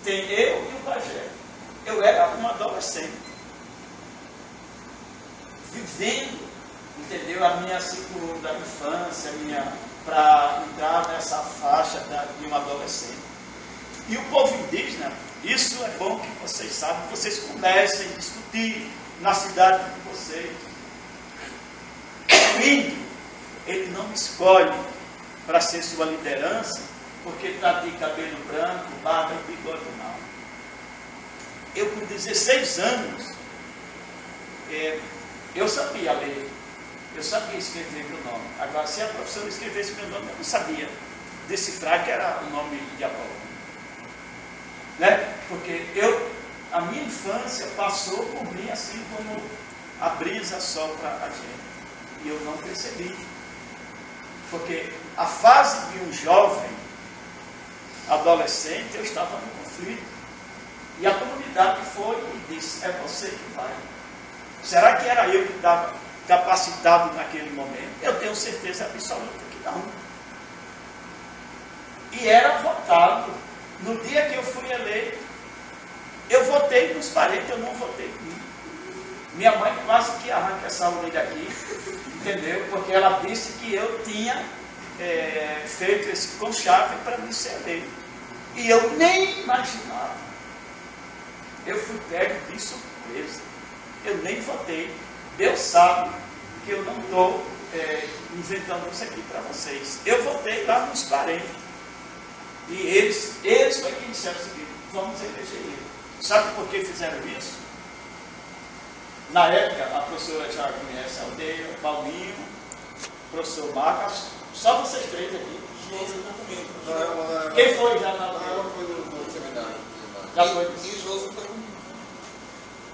tem eu e o pajé. Eu era um adolescente, vivendo, entendeu? A minha ciclo da infância, para entrar nessa faixa de um adolescente. E o povo indígena, isso é bom que vocês sabem, que vocês comecem a discutir na cidade de vocês. O índio, ele não escolhe para ser sua liderança, porque está de cabelo branco, barba e bigode, não. Eu, com 16 anos, eu sabia ler, eu sabia escrever meu nome. Agora, se a professora escrevesse meu nome, eu não sabia decifrar que era o nome de Apolo. Né? Porque a minha infância passou por mim assim como a brisa sopra a gente. E eu não percebi. Porque a fase de um jovem, adolescente, eu estava no conflito. E a comunidade foi e disse, é você que vai. Será que era eu que estava capacitado naquele momento? Eu tenho certeza absoluta que não. E era votado. No dia que eu fui eleito, eu votei nos parentes, eu não votei em mim. Minha mãe quase que arranca essa orelha aqui, entendeu? Porque ela disse que eu tinha feito esse conchave para me ser eleito. E eu nem imaginava. Eu fui pego de surpresa. Eu nem votei. Deus sabe que eu não estou inventando isso aqui para vocês. Eu votei lá nos parentes. E eles foi quem disseram o seguinte, vamos eleger ele. Sabe por que fizeram isso? Na época, a professora já conhece a aldeia, o Paulinho, o professor Marcos, só vocês três aqui. Quem foi já na aldeia? Ela foi no seminário. Já foi. E Josi foi comigo.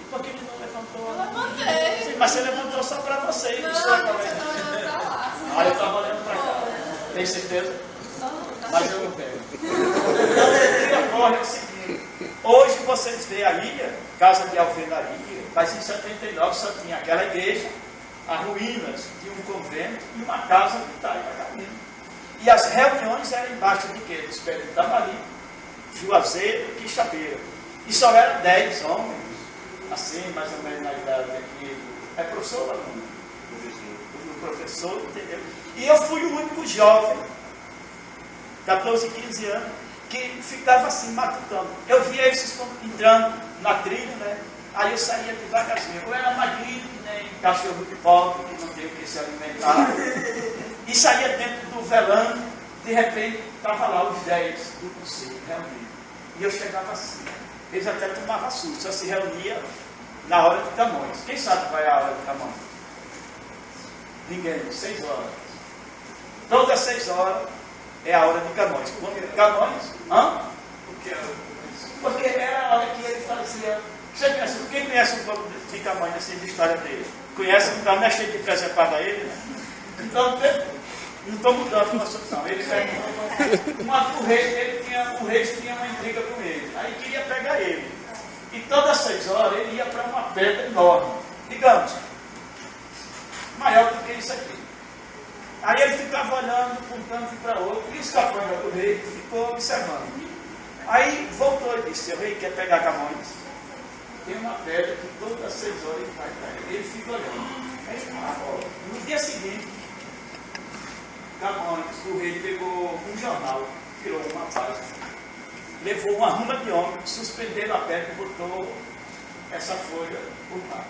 E por que ele não levantou? Eu levantei. Sim, mas você levantou só para vocês. Não, você estava olhando para lá. Ah, eu estava olhando para cá. Tem certeza? Mas eu não pego. Então, o que ocorre é o seguinte: hoje vocês veem a ilha, casa de alvenaria, mas em 79 só tinha aquela igreja, as ruínas de um convento e uma casa de Itaí. E as reuniões eram embaixo de quê? Dos pés de Tamari, Juazeiro e Quixabeira. E só eram 10 homens, assim, mais ou menos na idade aqui. É professor ou aluno? O professor, entendeu? E eu fui o único jovem, 14, 15 anos, que ficava assim, matutando. Eu via eles entrando na trilha, né? Aí eu saía devagarzinho. Eu era magrinho, que nem cachorro de pobre, que não tem o que se alimentar. E saía dentro do velando, de repente, estava lá os 10 do conselho, reunidos. E eu chegava assim. Eles até tomavam susto, só se reunia na hora de Camões. Quem sabe qual é a hora de Camões? Ninguém, 6 horas. Todas 6 horas é a hora de Camões. Camões? Hã? Porque era a hora que ele fazia. Quem conhece um pouco de Camões, assim, de história dele? Conhece? Então não é cheio de preservado a ele, né? Então, não estou mudando a solução. Ele o rei tinha uma intriga com ele. Aí queria pegar ele. E todas 6 horas ele ia para uma pedra enorme. Digamos, maior do que isso aqui. Aí ele ficava olhando para um canto e para outro. E os capangas do rei ficou observando. Aí voltou e disse, o rei quer pegar Camões. Tem uma pedra que todas 6 horas ele vai para ele. Ele fica olhando. Aí, no dia seguinte, Camões, o rei pegou um jornal, tirou uma página, levou uma ruma de homem, suspendeu a pedra e botou essa folha por baixo.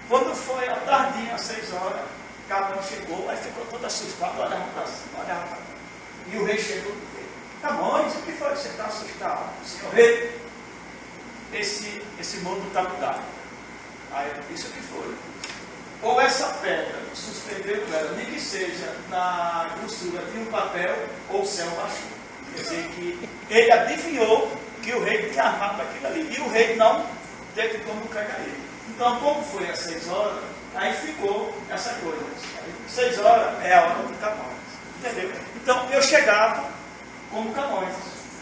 Quando foi à tardinha, às 6 horas, Camões chegou, aí ficou todo assustado, olhava para cima, olhava para cima. E o rei chegou e disse, Camões, o que foi que você está assustado? Senhor rei, esse mundo está mudado. Aí ele disse o que foi. Ou essa pedra suspendeu ela, nem que seja na grossura de um papel, ou o céu baixou. Quer dizer que ele adivinhou que o rei tinha armado aquilo ali. E o rei não teve como pegar ele. Então, como foi às 6 horas, aí ficou essa coisa. 6 horas é a hora do Camões. Entendeu? Então, eu chegava como Camões.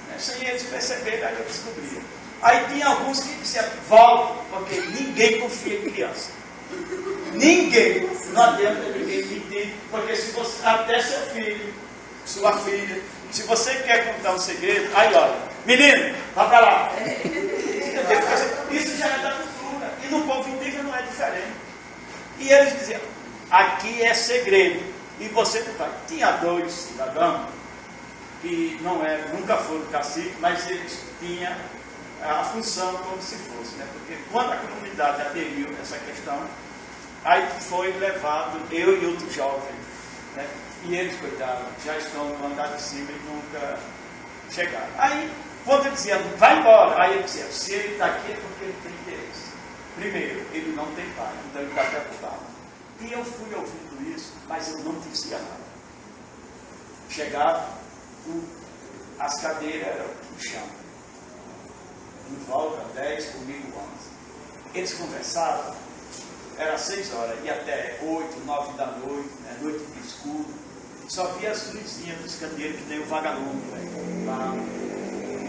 Né? Sem eles perceberem, aí eu descobria. Aí tinha alguns que diziam, volta, porque ninguém confia em criança. Ninguém, não adianta ninguém mentir, porque se você, até seu filho, sua filha, se você quer contar um segredo, aí olha, Menino, vá para lá. Isso já é da cultura. E no povo indígena não é diferente. E eles diziam, aqui é segredo. E você não vai. Tinha 2 cidadãos que nunca foram cacique, mas eles tinham a função como se fosse, né? Porque quando a comunidade aderiu a essa questão, aí foi levado eu e outro jovem, né? E eles, coitados, já estão no andar de cima e nunca chegaram. Aí, quando eu dizia, vai embora, aí eu dizia, se ele está aqui é porque ele tem interesse. Primeiro, ele não tem pai, então ele está preocupado. E eu fui ouvindo isso, mas eu não dizia nada. Chegava, as cadeiras eram no chão. Em volta, 10, comigo 11. Eles conversavam, era 6 horas, e até 8, 9 da noite, né, noite de escuro. Só via as luzinhas dos candeeiros que nem o vagalume, né, lá,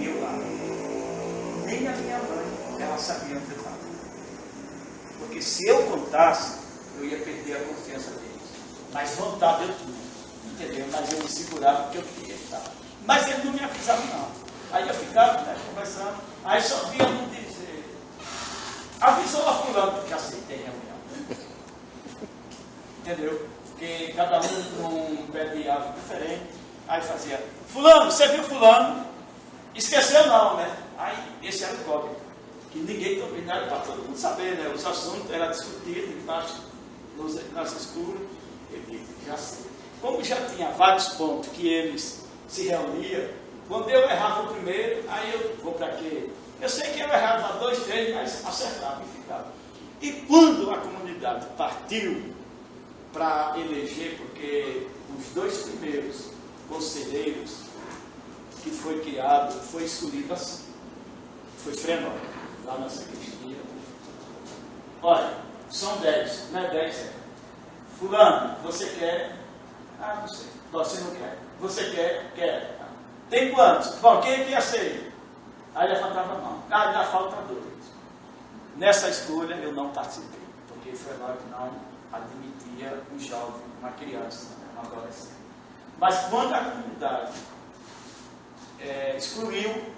e eu lá. Nem a minha mãe, ela sabia onde eu estava. Porque se eu contasse, eu ia perder a confiança deles. Mas vontade eu tinha, entendeu? Mas eu me segurava porque eu queria, tá? Mas eles não me avisavam, não. Aí eu ficava, né, conversando, aí só via um dizer, avisou a fulano, que aceitei a reunião. Entendeu? Porque cada um num pé de ave diferente, aí fazia, fulano, você viu fulano? Esqueceu não, né? Aí esse era o código, que ninguém dominava para todo mundo saber, né? Os assuntos eram discutidos embaixo, nas escuras, ele já sei. Como já tinha vários pontos que eles se reuniam, quando eu errava o primeiro, aí eu vou para quê? Eu sei que eu errava 2, 3, mas acertava e ficava. E quando a comunidade partiu para eleger, porque os 2 primeiros conselheiros que foi criado, foi escolhido assim, foi Frenó, lá na sacristia. Olha, são 10, não é 10, é. Fulano, você quer? Ah, não sei. Você não quer. Você quer? Quer. Tem quantos? Bom, quem é que aceita? Aí levantava a mão. Ah, ainda falta 2. Nessa escolha eu não participei, porque Frenó não admitia um jovem, uma criança, uma adolescente. Mas quando a comunidade excluiu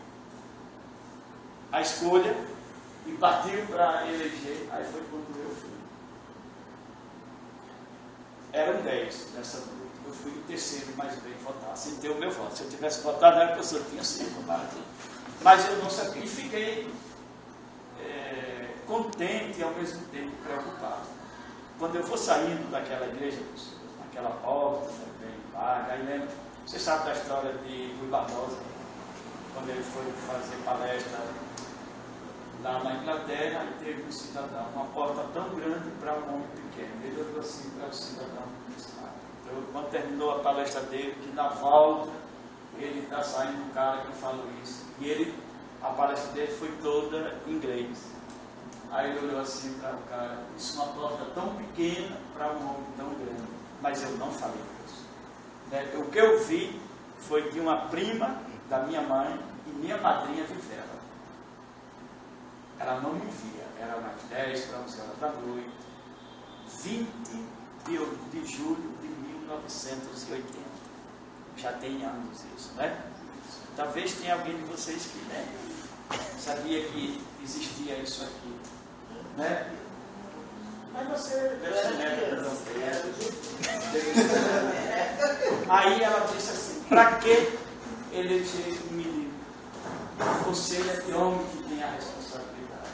a escolha e partiu para eleger, aí foi quando eu fui. Eram 10 nessa luta. Eu fui o terceiro mais bem votado, sem ter o meu voto. Se eu tivesse votado, era porque eu tinha 5, mas eu não sabia. E fiquei contente e ao mesmo tempo preocupado. Quando eu vou saindo daquela igreja, naquela porta, bem vaga, aí lembro, você sabe da história de Rui Barbosa, quando ele foi fazer palestra lá na Inglaterra, e teve um cidadão, uma porta tão grande para um homem pequeno. Ele olhou assim para o cidadão e disse, então, quando terminou a palestra dele, que na volta, ele está saindo um cara que falou isso. E a palestra dele foi toda em inglês. Aí ele olhou assim para o cara, disse, uma porta tão pequena para um homem tão grande. Mas eu não falei isso. Né? O que eu vi foi que uma prima da minha mãe e minha madrinha viveram. Ela não me via, era umas 10 para 11 horas da noite, 20 de julho de 1980. Já tem anos isso, né? Talvez tenha alguém de vocês que sabia que existia isso aqui, né? Mas você deve ser negra, não tem. Aí ela disse assim, para que eleger um menino? O conselho é de homem que tem a responsabilidade.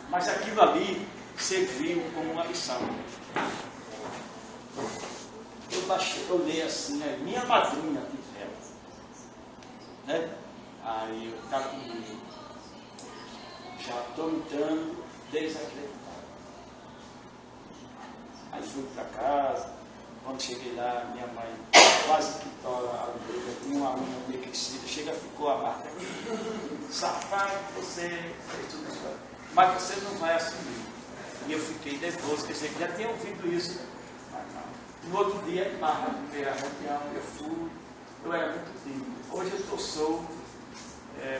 Mas aquilo ali serviu como uma lição. Eu olhei assim, minha madrinha de vela, né? Aí eu estava comigo, já estou entrando desacreditado. Aí fui para casa, quando cheguei lá, minha mãe quase que tora a orelha, tinha uma unha meio crescida, chega, ficou a marca. Safado, você fez tudo isso, mas você não vai assumir. E eu fiquei nervoso, quer dizer, que já tinha ouvido isso. No outro dia, na primeira reunião, eu era muito tímido. Hoje eu estou solto,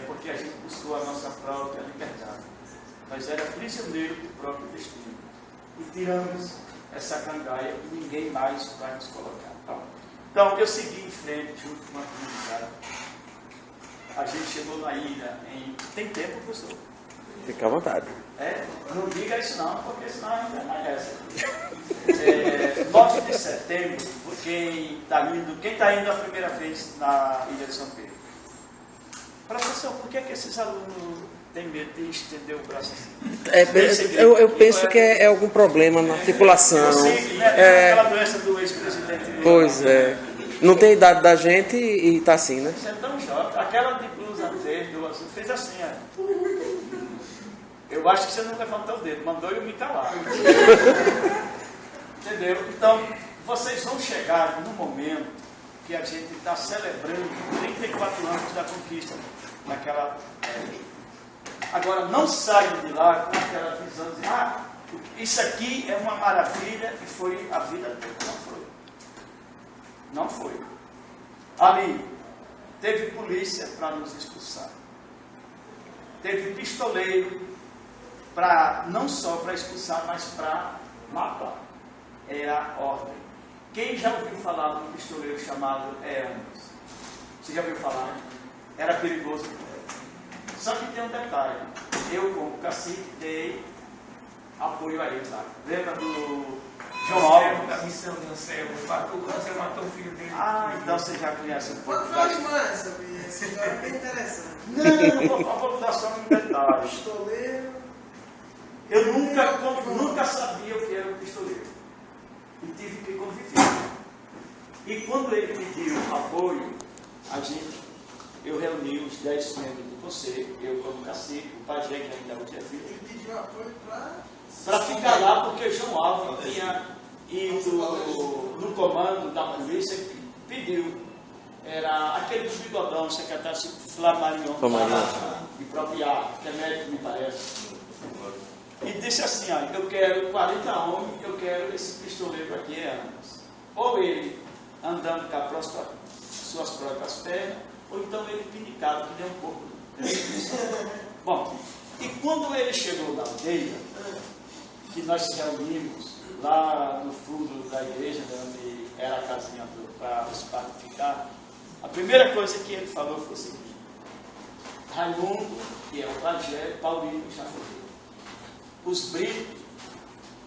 porque a gente buscou a nossa própria liberdade. Mas era prisioneiro do próprio destino. E tiramos essa cangaia e ninguém mais vai nos colocar. Então eu segui em frente junto com a comunidade. a gente chegou na ilha em... Tem tempo, professor? Fica à vontade. Não diga isso não, porque senão a gente amanhece. 9 de setembro, quem está indo a primeira vez na Ilha de São Pedro? Professor, por que esses alunos têm medo de estender o braço assim? Eu penso que é algum problema na articulação. Eu sei, né? Aquela doença do ex-presidente Lula. Pois é. Não tem idade da gente e está assim, né? Você é tão jovem. Aquela de blusa verde ou azul fez assim, ó. Eu acho que você não levantou o dedo, mandou eu me calar. Entendeu? Então, vocês vão chegar no momento que a gente está celebrando 34 anos da conquista naquela época. Agora, não saiam de lá com aquela visão de isso aqui é uma maravilha e foi a vida toda. Não foi. Não foi. Ali, teve polícia para nos expulsar. Teve pistoleiro não só para expulsar, mas para matar. É a ordem. Quem já ouviu falar de um pistoleiro chamado Eanes? Você já ouviu falar? Era perigoso. Só que tem um detalhe. Eu, como cacique, dei apoio a ele lá. Lembra do João Alves? Da missão do Anselmo. O câncer matou o filho dele. Então você já conhece um pouco. Quando faz mais, sabia? Essa história é bem interessante. Não, por favor, dá só um detalhe. Pistoleiro. Eu nunca sabia o que era um pistoleiro. E tive que conviver. E quando ele pediu apoio, eu reuni os 10 membros do conselho, eu como cacique, o pajé que ainda não tinha filho. Ele pediu apoio Para ficar lá, porque João Alves tinha ido no comando da polícia e pediu. Era aquele do bigodão, o secretário Flamarion, de Propriar, que é médico, me parece. E disse assim, eu quero 40 homens, eu quero esse pistoleiro aqui anos. Ou ele andando com as suas próprias pernas, ou então ele pinicado, que nem um pouco. Bom, e quando ele chegou na aldeia, que nós se reunimos lá no fundo da igreja, onde era a casinha para os padres ficar, a primeira coisa que ele falou foi o seguinte: Raimundo, que é o pajé, Paulinho já foi. Os Brito,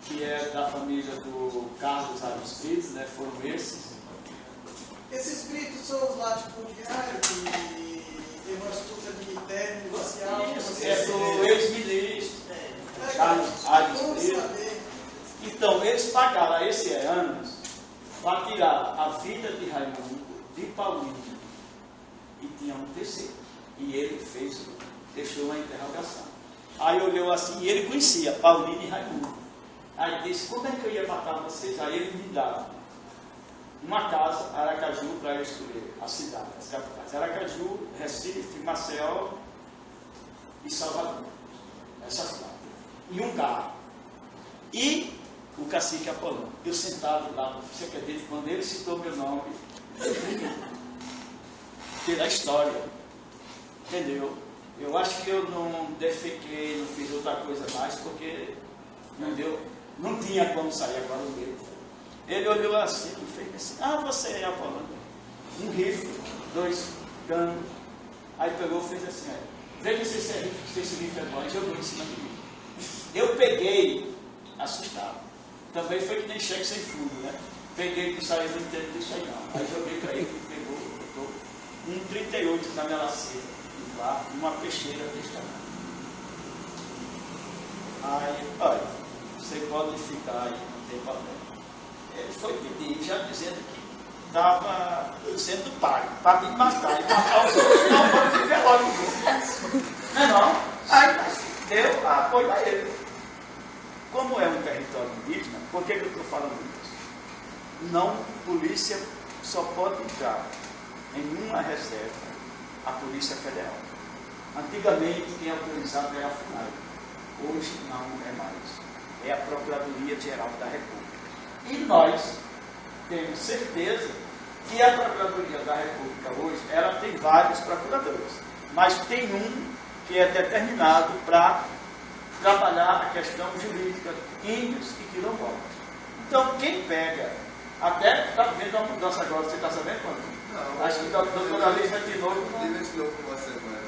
que é da família do Carlos Aros Brito, né, foram esses. Esses Britos são os latifundiários que tem uma escuta de terno inicial. Isso, é do ex-ministro Carlos Aros Brito. Então, eles pagaram a esse anos para tirar a vida de Raimundo, de Paulinho, e tinha um terceiro. E ele deixou uma interrogação. Aí olhou assim, e ele conhecia Paulinho e Raimundo. Aí disse, como é que eu ia matar vocês? Aí ele me dava uma casa, Aracaju, para eu escolher a cidade, as capitais. Aracaju, Recife, Maceió e Salvador. Essas quatro. E um carro. E o cacique Apolônio. Eu sentado lá, você acredita, quando ele citou meu nome, eu tremi. Pela história. Entendeu? Eu acho que eu não defequei, não fiz outra coisa mais, porque não tinha como sair agora o meu. Ele olhou assim e fez assim, você é Apolônio. Um rifle, 2 canos. Aí pegou e fez assim, veja se esse rifle é bom, e jogou em cima de mim. Eu peguei, assustado. Também foi que nem cheque sem fundo, né? Peguei que saiu, não entendo disso aí não. Aí joguei para ele, pegou, botou um 38 na minha laceira. Lá, uma peixeira desse tamanho. Aí, olha, você pode ficar aí, não tem problema. Ele foi pedir, já dizendo que estava sendo pago para me matar e matar os outros. Não, pode ficar logo junto. Não é não? Aí deu apoio a ele. Como é um território indígena, por que eu estou falando isso? Não, polícia só pode entrar em uma reserva a Polícia Federal. Antigamente, quem autorizava era a FUNAI. Hoje não é mais. É a Procuradoria-Geral da República. E nós temos certeza que a Procuradoria da República hoje, ela tem vários procuradores, mas tem um que é determinado para trabalhar a questão jurídica, índios e quilombolas. Então, quem pega, até está vendo uma mudança agora, você está sabendo quando? Não, Acho que o doutor Alice vai de novo. ele ventilou com você, mas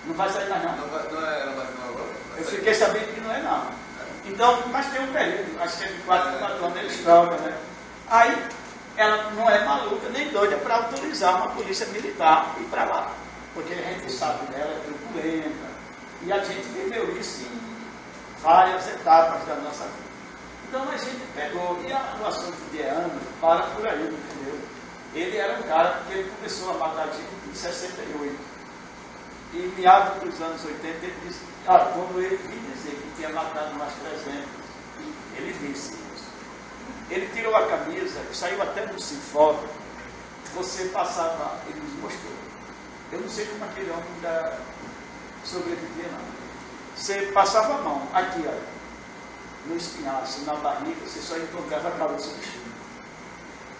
Não vai sair mais não. não vai não agora. Eu fiquei sabendo que não é não. Então, mas tem um período, acho que é de 4 anos, eles trocam, né? Aí, ela não é maluca nem doida para autorizar uma polícia militar ir para lá. Porque a gente sabe dela, é truculenta. E a gente viveu isso em várias etapas da nossa vida. Então a gente pegou, e o assunto de Eano para por aí, entendeu? Ele era um cara, porque ele começou a matar gente em 68. E em meados dos anos 80, ele disse, quando ele vinha dizer que tinha matado umas 300, ele disse isso. Ele tirou a camisa, saiu até no Sinfó, você passava, ele nos mostrou. Eu não sei como aquele homem ainda sobrevivia, não. Você passava a mão, aqui, olha, no espinhaço, na barriga, você só encontrava a cabeça do chumbo.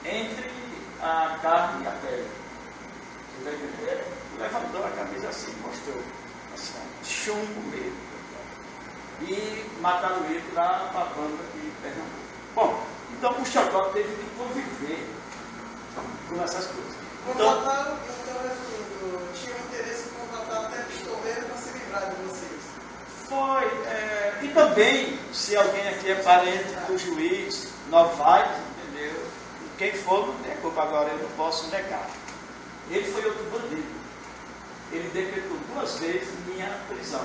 Entre a carne e a pele. Você está entendendo? Levantou a camisa assim, mostrou. Assim, chumbo mesmo. E mataram ele lá para a banda de Pernambuco. Bom, então o Chocó teve que conviver com essas coisas. Então, Contrataram, então, tinha interesse em contratar até pistoleiro para se livrar de vocês. foi. E também, se alguém aqui é parente do juiz Novaes, entendeu? Quem for não tem culpa, agora eu não posso negar. Ele foi outro bandido. Ele decretou 2 vezes minha prisão.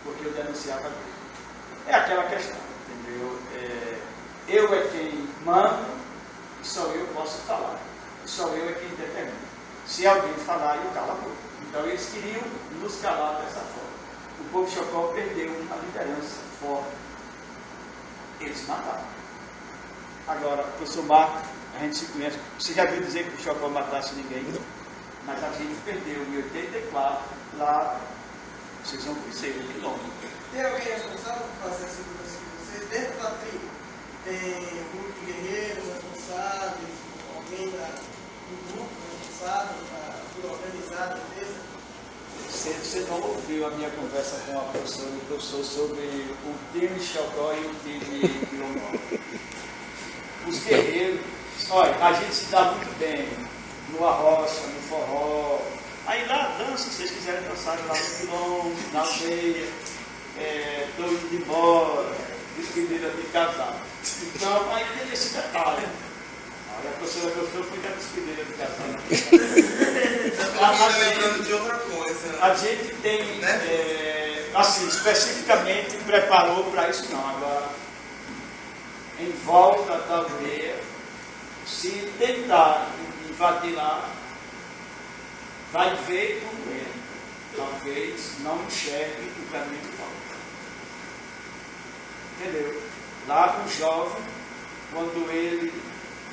Porque eu denunciava dele. É aquela questão, entendeu? Eu é quem mando, e só eu posso falar. E só eu é quem determina. Se alguém falar, eu calo a boca. Então eles queriam nos calar dessa forma. O povo Chocó perdeu uma liderança forte. Eles mataram. Agora, professor Marco, a gente se conhece. Você já viu dizer que o Chocó matasse ninguém? Mas a gente perdeu em 84, lá, vocês vão conhecer, em Quilombo. Tem alguém responsável por fazer a segurança de vocês? Dentro da tribo, tem um grupo de guerreiros responsáveis, alguém do grupo responsável por organizar a defesa? Você não ouviu a minha conversa com a professora e o professor sobre o time Chocó e o time Quilombo. Os guerreiros, olha, a gente se dá muito bem no arrocha, no forró. Aí lá dança, se vocês quiserem dançar lá no Quilombo, na aldeia, estou indo embora, despedida de casal. Então, aí tem esse detalhe. Olha, a professora gostou, foi da despedida de casal. lembrando de outra coisa. A gente tem, assim, especificamente preparou para isso não. Agora, em volta da aldeia, se tentar invadir lá, vai ver como é. Talvez não enxergue o caminho de volta. Entendeu? Lá com o jovem, quando ele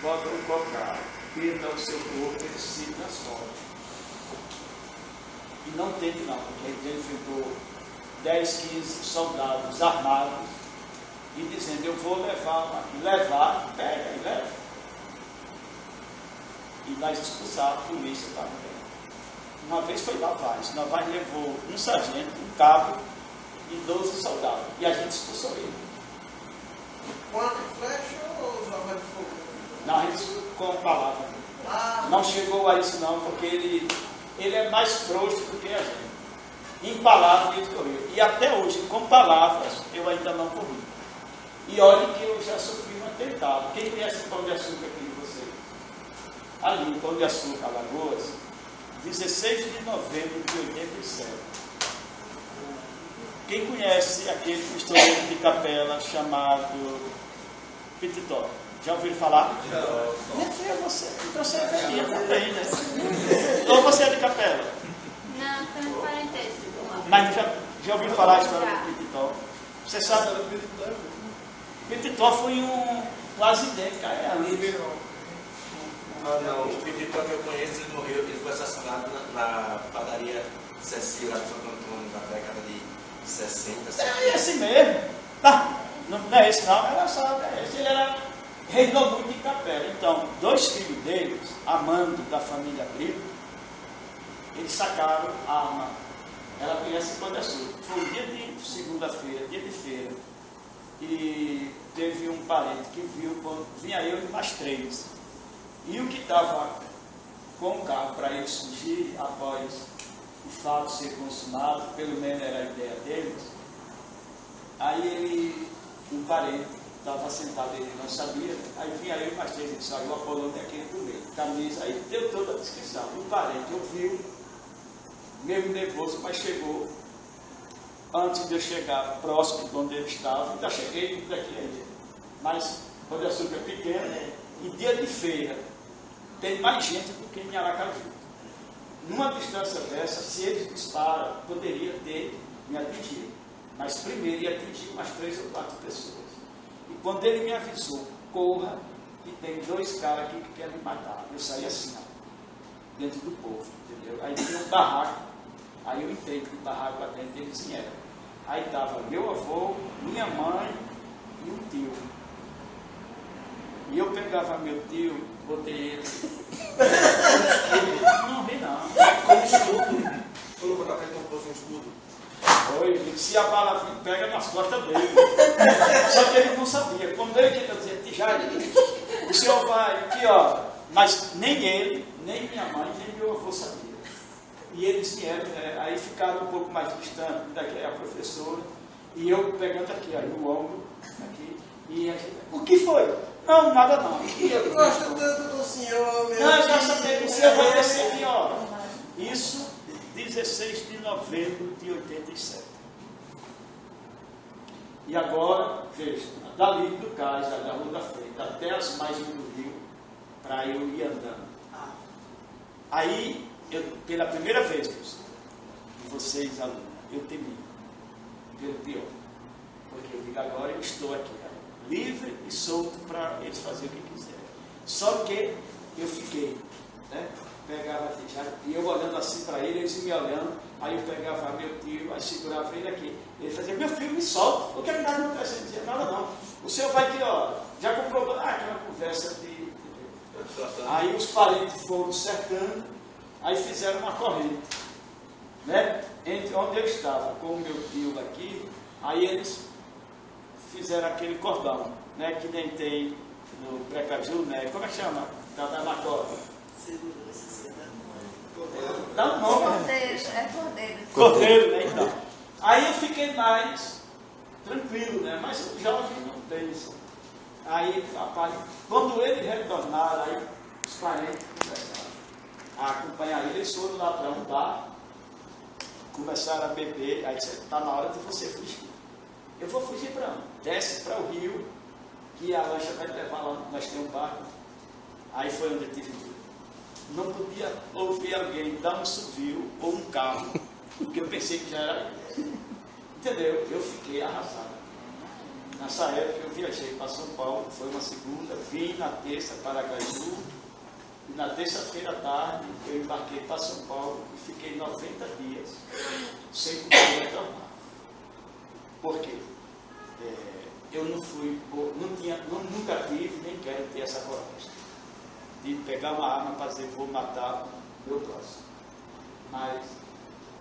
bota o cocar, pinta o seu corpo, ele se transforma. E não teve não, porque ele enfrentou 10, 15 soldados armados e dizendo, eu vou levar, pega e leva. E nós expulsávamos a polícia também. Uma vez foi Novaes levou um sargento, um cabo e 12 soldados. E a gente expulsou ele. Com arco e flecha ou joga de fogo? Não, a gente com palavra. Não chegou a isso não, porque ele é mais frouxo do que a gente. Em palavras ele correu. E até hoje, com palavras, eu ainda não corri. E olha que eu já sofri um atentado. Quem conhece o Pão de Açúcar aqui de vocês? Ali, Pão de Açúcar, Alagoas, 16 de novembro de 87. Quem conhece aquele pistoleiro de capela chamado Pititó? Já ouviram falar? Minha filha, você. Então você é velhinha também, né? Ou você é de capela? Não, tem um parentesco. Mas já ouviu falar a história do Pititó? Você sabe? Pititó foi um acidente, cara. Não, o Pititó que eu conheço, ele morreu, ele foi assassinado na padaria Cecília, lá de Santo Antônio, na década de 60. É esse mesmo. Tá. Não é esse não, ela sabe, é esse. Ele reinou muito em capela. Então, 2 filhos deles, amando da família Brito, eles sacaram a arma. Ela conhece Pão de Açúcar. Foi um dia de segunda-feira, dia de feira. E teve um parente que viu, vinha eu e mais 3. E o que estava com o carro para ele surgir após o fato ser consumado, pelo menos era a ideia deles, aí ele, um parente, estava sentado, ele não sabia, aí vinha eu, mas ele disse, o Apolônio é aquele do meio, camisa, aí deu toda a descrição. O parente ouviu, mesmo nervoso, mas chegou, antes de eu chegar próximo de onde ele estava, ainda cheguei tudo aqui ainda. Mas quando a açúcar é pequena, e dia de feira, tem mais gente do que em Aracaju. Numa distância dessa, se eles disparam, poderia ter me atingido. Mas primeiro ia atingir umas 3 ou 4 pessoas. E quando ele me avisou, corra, que tem 2 caras aqui que querem me matar. Eu saí assim, ó, dentro do povo, entendeu? Aí tinha um barraco, aí eu entrei no barraco lá dentro, eles vieram. Aí estava meu avô, minha mãe e um tio. E eu pegava meu tio, botei ele. Não vi não. Como escudo. Colocou na frente como fosse um escudo. Foi, se a bala vir, pega nas costas dele. Só que ele não sabia. Quando ele queria dizer, Tijari, o senhor vai aqui, ó. Mas nem ele, nem minha mãe, nem meu avô sabia. E eles vieram, aí ficaram um pouco mais distantes daqui a professora. E eu pegando aqui, aí o ombro, aqui. E a gente, o que foi? Não, nada não. Eu gosto tanto do senhor, meu. Não, já sabia, o senhor vai descer aqui, ó. Isso, 16 de novembro de 87. E agora, veja, dali do cais, da Rua da Frente, até as margens do rio, para eu ir andando. Aí, eu, pela primeira vez, vocês, alunos, eu temi, pelo pior. Porque eu digo, agora eu estou aqui, livre e solto para eles fazerem o que quiserem. Só que eu fiquei, né? Pegava e eu olhando assim para ele, eles me olhando, aí eu pegava meu tio, aí segurava ele aqui. Ele fazia, meu filho, me solta, porque não está acontecendo, dizia nada não. O senhor vai aqui, ó, já comprou, aquela conversa de. Aí os parentes foram cercando, aí fizeram uma corrente, né? Entre onde eu estava com o meu tio aqui, aí eles fizeram aquele cordão, né? Que nem tem no Precaju, né? Como é que chama? Na corda. Dá um nome. Cordeiro. Cordeiro, né? Então. Aí eu fiquei mais tranquilo, né? Mas o jovem não tem isso. Aí, rapaz, quando eles retornaram, aí os parentes começaram a acompanhar eles, foram lá para um bar, começaram a beber, aí disseram, está na hora de você fugir. Eu vou fugir para onde? Desce para o rio, que a lancha vai levar lá, nós temos um barco. Aí foi onde eu tive dúvida. Não podia ouvir alguém dar um subio ou um carro, porque eu pensei que já era ele. Entendeu? Eu fiquei arrasado. Nessa época eu viajei para São Paulo, foi uma segunda, vim na terça para Aracaju, e na terça-feira à tarde eu embarquei para São Paulo e fiquei 90 dias sem poder retornar. Por quê? Eu não fui, nunca tive, nem quero ter essa coragem de pegar uma arma para dizer vou matar o meu próximo. Mas,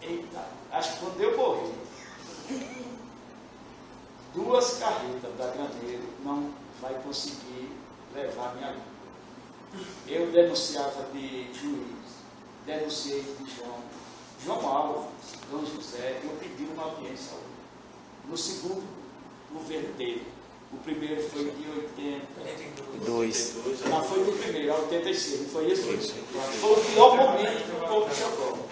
eita, acho que quando eu morri, 2 carretas da Graneiro não vai conseguir levar minha vida. Eu denunciava de juiz, denunciei de João Alves, Dom José, eu pedi uma audiência ao no segundo governo dele. O primeiro foi de 82. Não, foi do primeiro, 86, não foi isso? Foi o pior momento do povo de São Paulo.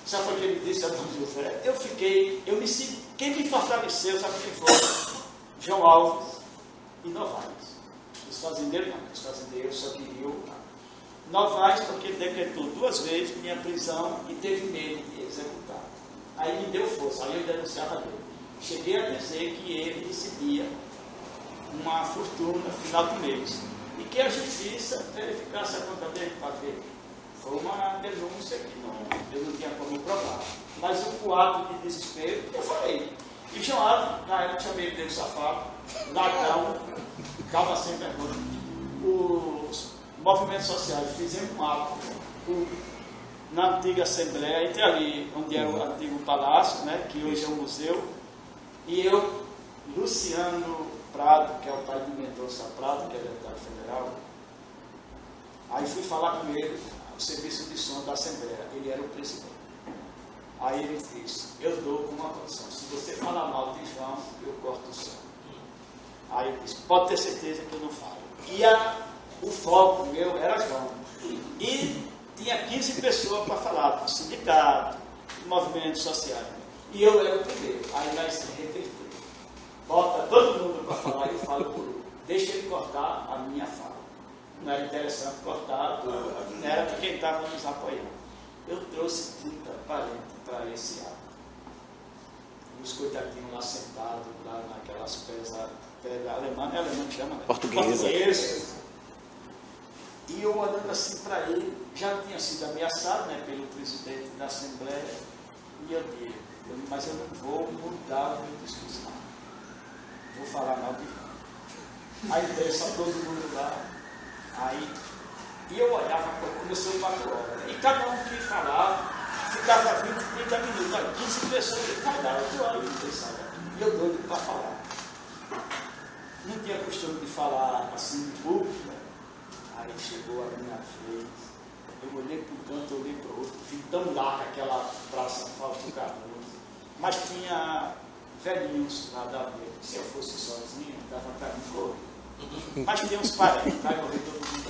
Sabe o que ele disse a Dom José? Quem me fortaleceu, sabe quem foi? João Alves e Novaes. Os fazendeiros não, os fazendeiros só queriam Novaes, porque ele decretou 2 vezes minha prisão e teve medo de executar. Aí me deu força, aí eu denunciava dele. Cheguei a dizer que ele recebia uma fortuna no final do mês e que a justiça verificasse a conta dele para ver. Foi uma denúncia que eu não tinha como provar. Mas o coato de desespero, eu falei. E João Alves, na época, chamei ele de safado, ladrão, calma sem vergonha. Os movimentos sociais fizemos um ato na antiga Assembleia, entre ali, onde era o antigo palácio, né, que hoje é um museu. E eu, Luciano Prado, que é o pai de Mendonça Prado, que é deputado federal, Aí fui falar com ele, o serviço de som da Assembleia, ele era o presidente. Aí ele disse, eu dou com uma condição, se você falar mal de João, eu corto o som. Aí eu disse, pode ter certeza que eu não falo. E o foco meu era João. E tinha 15 pessoas para falar, do sindicato, do movimentos sociais. E eu era o primeiro. Aí nós revertemos. Bota todo mundo para falar e eu falo por último. Deixa ele cortar a minha fala. Não era interessante cortar, não era para quem estava nos apoiando. Eu trouxe 30 parentes para esse ato. Os coitadinhos lá sentados, lá naquelas pedras alemã, é alemã que chama, né? Portuguesa. E eu olhando assim para ele, já tinha sido ameaçado, né, pelo presidente da Assembleia, e eu disse, mas eu não vou mudar o meu discurso, não. Vou falar mal de João. Aí desce todo mundo lá, aí, e eu olhava, começou 4 horas, e cada um que falava, ficava 20, 30 minutos, olha, 15 pessoas que cada 8 horas de pensava, e eu doido para falar. Não tinha costume de falar assim em público, né? Aí chegou a minha vez, eu olhei para um canto, olhei para o outro, vi tão larga aquela praça Fausto Cardoso, mas tinha velhinhos lá da beira. Se eu fosse sozinho, dava para mim correr. Mas tinha uns parentes, vai morrer todo mundo.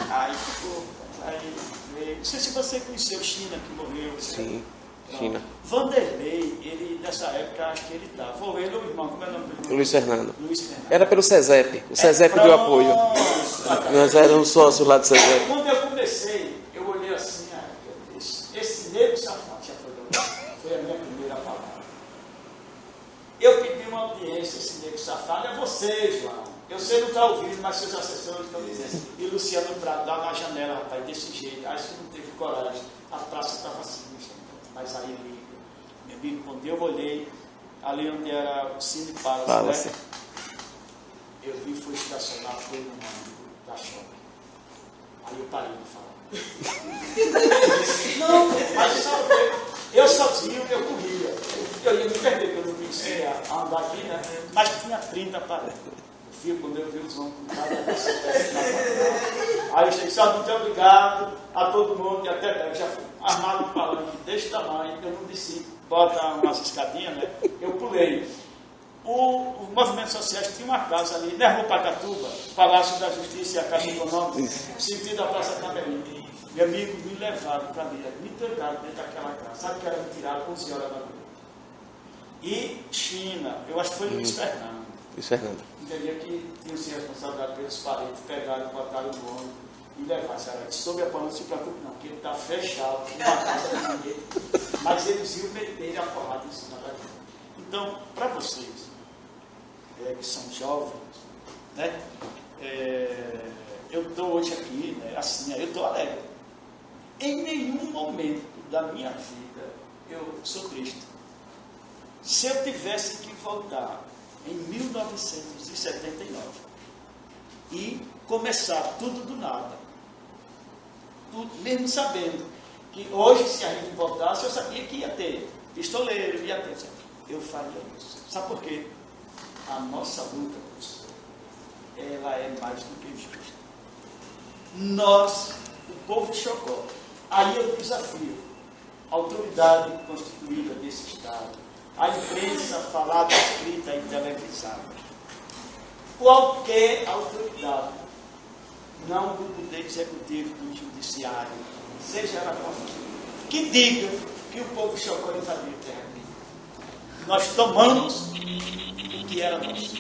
Aí ficou, aí veio. Não sei se você conheceu China, que morreu. Sim, Então, China. Vanderlei, ele nessa época, acho que ele estava. Ou ele ou o irmão, como é o nome dele? Luiz Fernando. Luiz Fernando. Era pelo SESEP. O SESEP deu apoio. Nós éramos sócios lá do SESEP. Quando eu comecei, eu olhei assim, eu disse, esse negro safado já foi a minha primeira palavra. Eu pedi uma audiência, esse negro safado é você, João. Eu sei que não está ouvindo, mas seus assessores estão dizendo. E Luciano Prado lá na janela, rapaz, desse jeito. Acho que não teve coragem. A praça estava assim, mas aí meu amigo, quando eu olhei ali onde era o Cine Palace, né? Eu vi, foi estacionado, foi no ônibus da shopping. Aí eu parei de falar. Não, mas eu sozinho, eu corria. Eu ia me perder, porque eu não conhecia andar aqui, né? Mas tinha 30 parentes. Quando eu vi os homens com cada aí eu cheguei, só muito obrigado a todo mundo, e até já armado um palanque desse tamanho, eu não desci, bota umas escadinhas, né? Eu pulei. O movimento social tinha uma casa ali, na Rua Pacatuba, Palácio da Justiça e a Caixa Econômica, sentido da Praça Camerim. Meu amigo me levaram para ali, me trancaram dentro daquela casa. Sabe que era me tirar 11 horas da noite? E China, eu acho que foi Luiz Fernando. Luiz Fernando. Entendia que tinham se responsabilidade pelos parentes, pegaram, botaram no ônibus e levaram. Ela disse, sob a pano, não se preocupe não, que ele está fechado, uma casa de ninguém. Mas eles iam meter a porrada em cima daqui. Então, para vocês, que são jovens, né? Eu estou hoje aqui, né, assim, eu estou alegre. Em nenhum momento da minha vida eu sou triste. Se eu tivesse que voltar em 1979 e começar tudo do nada, tudo, mesmo sabendo que hoje, se a gente voltasse, eu sabia que ia ter pistoleiro, ia ter, eu faria isso. Sabe por quê? A nossa luta, professor, ela é mais do que justa. Nós, o povo Chocó, aí eu desafio a autoridade constituída desse Estado, a imprensa falada, escrita e televisada, qualquer autoridade, não do poder executivo, do judiciário, seja ela qual for, que diga que o povo Chocó invadiu a terra. Nós tomamos o que era nosso.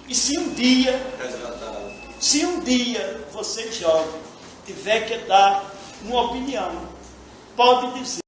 E se um dia você jovem tiver que dar uma opinião, pode dizer.